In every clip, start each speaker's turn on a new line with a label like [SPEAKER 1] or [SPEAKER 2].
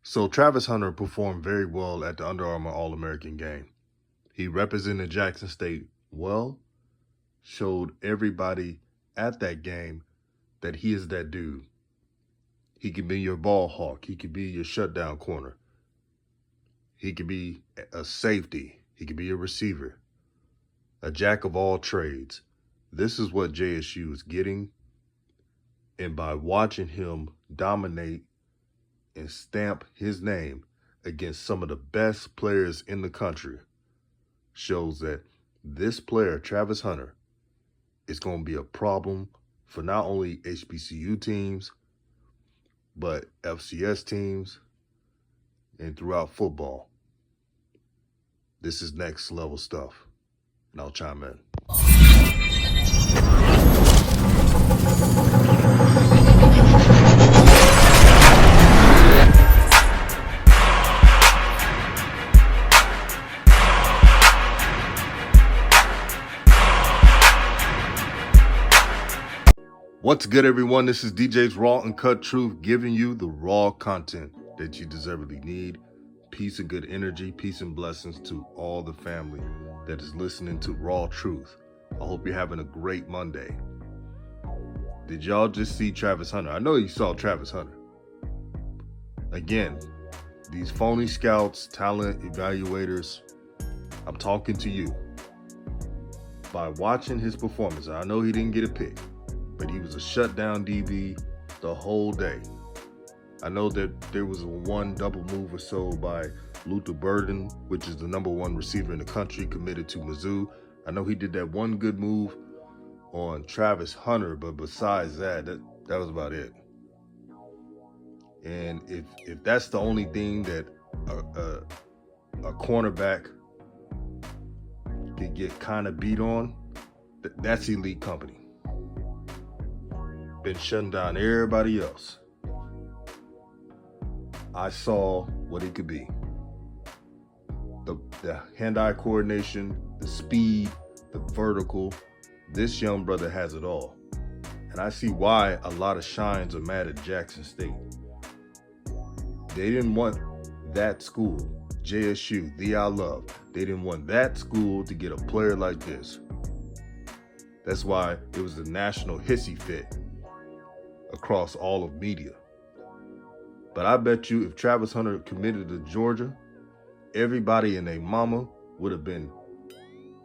[SPEAKER 1] So Travis Hunter performed very well at the Under Armour All-American game. He represented Jackson State well, showed everybody at that game that he is that dude. He can be your ball hawk. He can be your shutdown corner. He can be a safety. He can be a receiver, a jack of all trades. This is what JSU is getting. And by watching him dominate and stamp his name against some of the best players in the country, shows that this player, Travis Hunter, is going to be a problem for not only HBCU teams, but FCS teams and throughout football. This is next level stuff. And I'll chime in. What's good, everyone? This is DJ's Raw and Cut Truth, giving you the raw content that you deservedly need. Peace and good energy, peace and blessings to all the family that is listening to Raw Truth. I hope you're having a great Monday. Did y'all just see Travis Hunter? I know you saw Travis Hunter. Again, these phony scouts, talent evaluators, I'm talking to you. By watching his performance, I know he didn't get a pick, but he was a shutdown DB the whole day. I know that there was one double move or so by Luther Burden, which is the #1 receiver in the country, committed to Mizzou. I know he did that one good move on Travis Hunter, but besides that was about it. And if that's the only thing that a cornerback could get kind of beat on, that's elite company. Been shutting down everybody else. I saw what it could be. The hand-eye coordination, the speed, the vertical. This young brother has it all. And I see why a lot of shines are mad at Jackson State. They didn't want that school, JSU, the I love. They didn't want that school to get a player like this. That's why it was the national hissy fit across all of media. But I bet you if Travis Hunter committed to Georgia, everybody and their mama would have been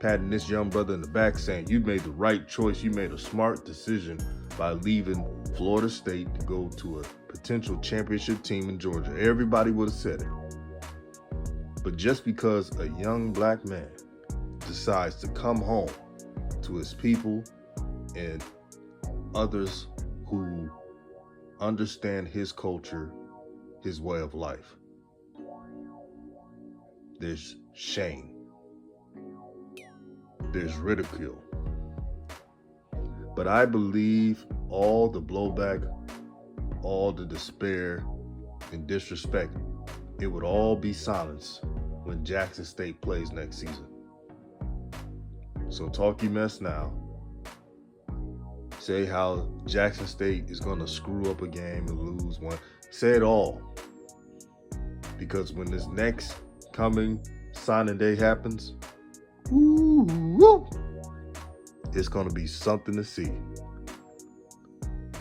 [SPEAKER 1] patting this young brother in the back saying, you made the right choice. You made a smart decision by leaving Florida State to go to a potential championship team in Georgia. Everybody would have said it. But just because a young black man decides to come home to his people and others who understand his culture, his way of life, there's shame, there's ridicule. But I believe all the blowback, all the despair and disrespect, it would all be silenced when Jackson State plays next season. So talk your mess now. Say how Jackson State is going to screw up a game and lose one. Say it all. Because when this next coming signing day happens, it's going to be something to see.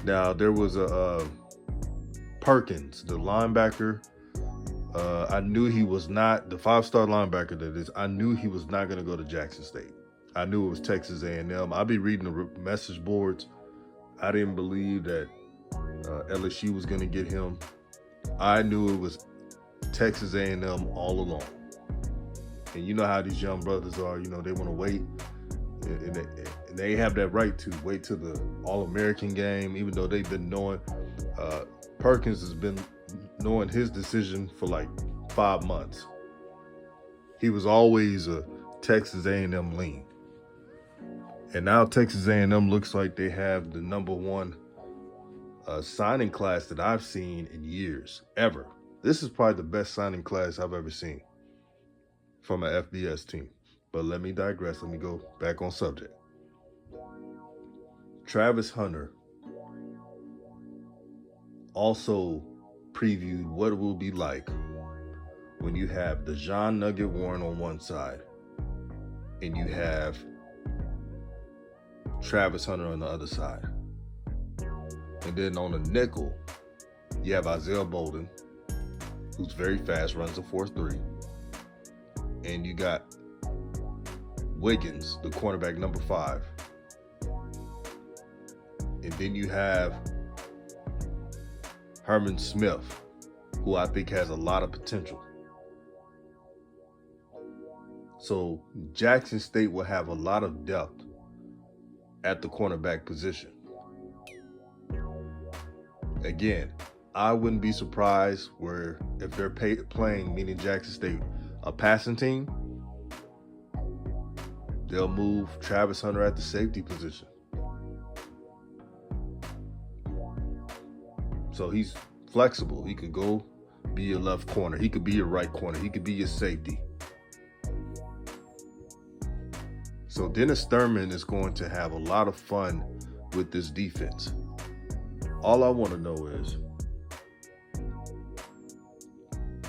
[SPEAKER 1] Now, there was a Perkins, the linebacker. I knew he was not, the 5-star linebacker that is, I knew he was not going to go to Jackson State. I knew it was Texas A&M. I'd be reading the message boards. I didn't believe that LSU was going to get him. I knew it was Texas A&M all along. And you know how these young brothers are. You know, they want to wait. And they have that right to wait till the All-American game, even though they've been knowing. Perkins has been knowing his decision for like 5 months. He was always a Texas A&M lean. And now Texas A&M looks like they have the #1 signing class that I've seen in years, ever. This is probably the best signing class I've ever seen from an FBS team. But let me digress. Let me go back on subject. Travis Hunter also previewed what it will be like when you have the John Nugget Warren on one side and you have Travis Hunter on the other side. And then on the nickel, you have Isaiah Bolden, who's very fast, runs a 4.3. And you got Wiggins, the cornerback number 5. And then you have Herman Smith, who I think has a lot of potential. So Jackson State will have a lot of depth at the cornerback position. Again, I wouldn't be surprised if they're playing, meaning Jackson State, a passing team, they'll move Travis Hunter at the safety position. So he's flexible. He could go be your left corner. He could be your right corner. He could be your safety. So Dennis Thurman is going to have a lot of fun with this defense. All I want to know is,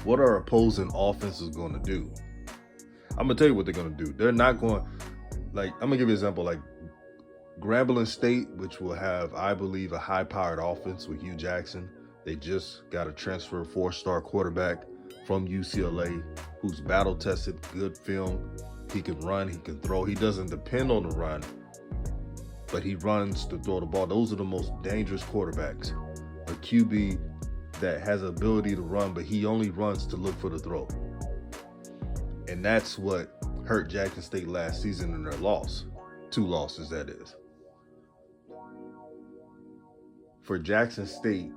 [SPEAKER 1] what are opposing offenses going to do? I'm going to tell you what they're going to do. They're not going, I'm going to give you an example, like Grambling State, which will have, I believe, a high-powered offense with Hugh Jackson. They just got a transfer 4-star quarterback from UCLA who's battle-tested, good film. He can run, he can throw. He doesn't depend on the run, but he runs to throw the ball. Those are the most dangerous quarterbacks. A QB that has the ability to run, but he only runs to look for the throw. And that's what hurt Jackson State last season in their loss. 2 losses, that is. For Jackson State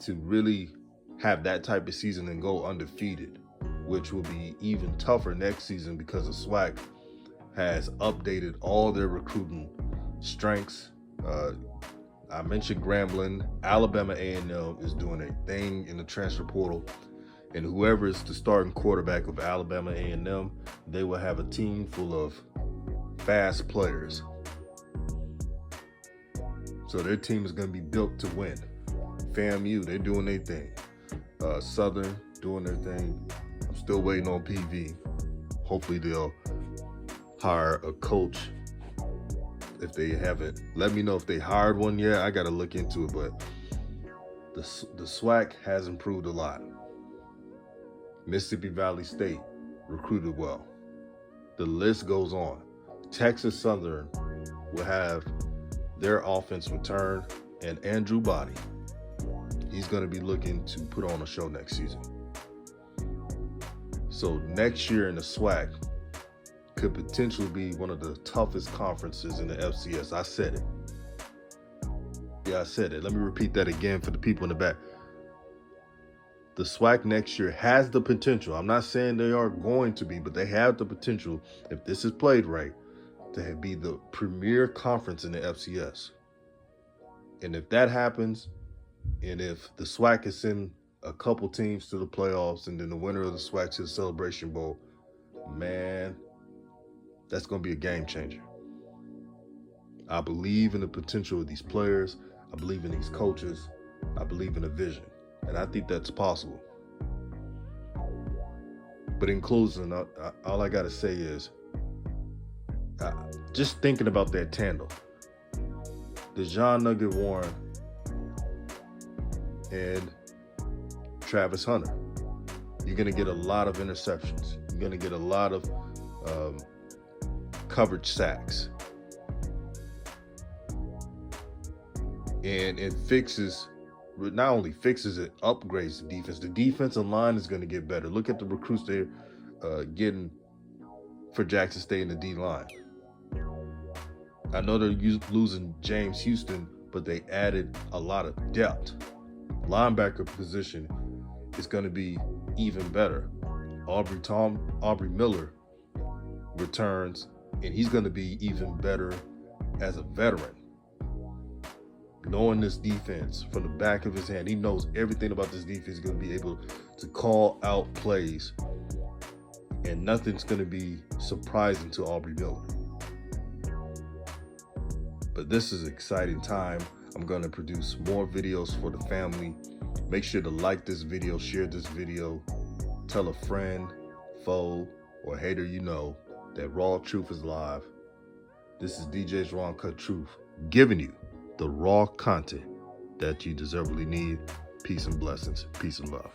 [SPEAKER 1] to really have that type of season and go undefeated, which will be even tougher next season because the SWAC has updated all their recruiting strengths. I mentioned Grambling. Alabama A&M is doing a thing in the transfer portal. And whoever is the starting quarterback of Alabama A&M, they will have a team full of fast players. So their team is going to be built to win. FAMU, they're doing their thing. Southern doing their thing. I'm still waiting on PV. Hopefully they'll hire a coach. If they haven't, let me know if they hired one yet. I got to look into it, but the SWAC has improved a lot. Mississippi Valley State recruited well. The list goes on. Texas Southern will have their offense return, and Andrew Body, he's going to be looking to put on a show next season. So next year in the SWAC could potentially be one of the toughest conferences in the FCS. I said it. Yeah, I said it. Let me repeat that again for the people in the back. The SWAC next year has the potential. I'm not saying they are going to be, but they have the potential, if this is played right, to be the premier conference in the FCS. And if that happens, and if the SWAC can send a couple teams to the playoffs and then the winner of the SWAC to the Celebration Bowl, man, that's going to be a game changer. I believe in the potential of these players. I believe in these coaches. I believe in a vision. And I think that's possible. But in closing, all I got to say is, just thinking about that tandem, the John Nugget Warren and Travis Hunter, you're going to get a lot of interceptions. You're going to get a lot of coverage sacks. And it not only fixes it, upgrades the defense. The defensive line is going to get better. Look at the recruits they're getting for Jackson State in the D-line. I know they're losing James Houston, but they added a lot of depth. Linebacker position is going to be even better. Aubrey Miller returns, and he's going to be even better as a veteran. Knowing this defense from the back of his hand, he knows everything about this defense. He's going to be able to call out plays, and nothing's going to be surprising to Aubrey Miller. But this is an exciting time. I'm going to produce more videos for the family. Make sure to like this video, share this video, tell a friend, foe, or hater you know that Raw Truth is live. This is DJ's Raw Uncut Truth, giving you the raw content that you deservedly need. Peace and blessings. Peace and love.